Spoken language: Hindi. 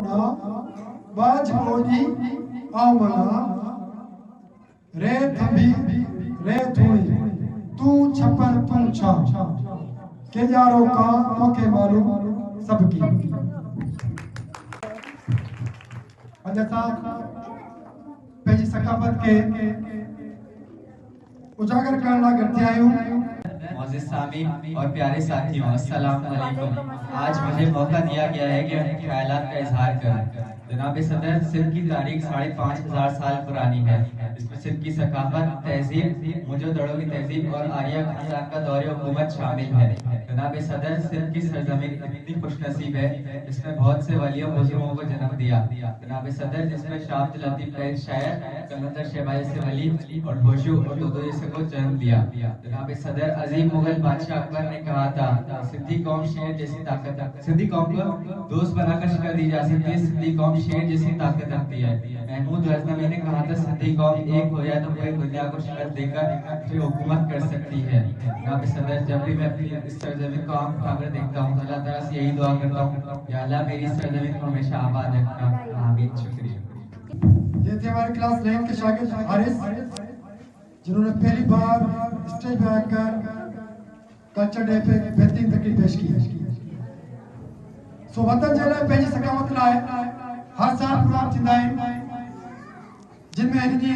बाज मोजी आमना रे थंबी रे थोड़ी तू छपन तू छा के जारो का मोके मालूम सबकी अन्यथा पंहिंजी सकाफत के उजागर करण लाइ गॾिजी आहियूं। मोअज़्ज़िज़ सामी और प्यारे साथियों, अस्सलाम वालेकुम। आज मुझे मौका दिया गया है कि अपने ख्यालात का इजहार करूं। जनाब सदर, सिंध की तारीख 5,500 साल पुरानी है। इसमें सिंध की सकाफत, तहजीब, मुजोदड़ों की तहजीब और आर्य खानदान का दौरे हुकूमत शामिल है। जनाब सदर, सिंध की सरजमीन इतनी खुशनसीब है जिसमें बहुत से वलियों बुजुर्गों को जन्म दिया। जनाब सदर, जिसमें शाह अब्दुल लतीफ का एक शायर, कलंदर शहबाज से वली और होशू और दोदो जैसे को जन्म दिया। जनाब सदर, अजीम मुगल बादशाह अकबर ने कहा था, सिंधी कौम शेर जैसी ताकत, सिंधी कौम को दोस्त बनाकर शिकस्त दी जा सकती है, सिंधी कौम शेर जैसी ताकत रखती है। महमूद गजनवी ने कहा था, सिंधी कौम एक हो जाए तो पूरी दुनिया को शिकस्त देकर फिर हुकूमत कर सकती है। जनाब सदर, जब भी मैं अपनी इस सरजमीन को आंख उठाकर देखता हूँ, अल्लाह ताला से यही दुआ करता हूँ, या अल्लाह मेरी सरजमीन को हमेशा आबाद रखना। आमीन। शुक्रिया। ये थे हमारे क्लास 9 के शागिर्द हारिस, जिन्होंने पहली बार स्टेज पे आकर कल्चर डे पे बेहतरीन तकरीर पेश की। सो वतन जे लाइ पंहिंजी सकावत लाइ हर साल प्रोग्राम थींदा आहिनि, जिनमें हिन जी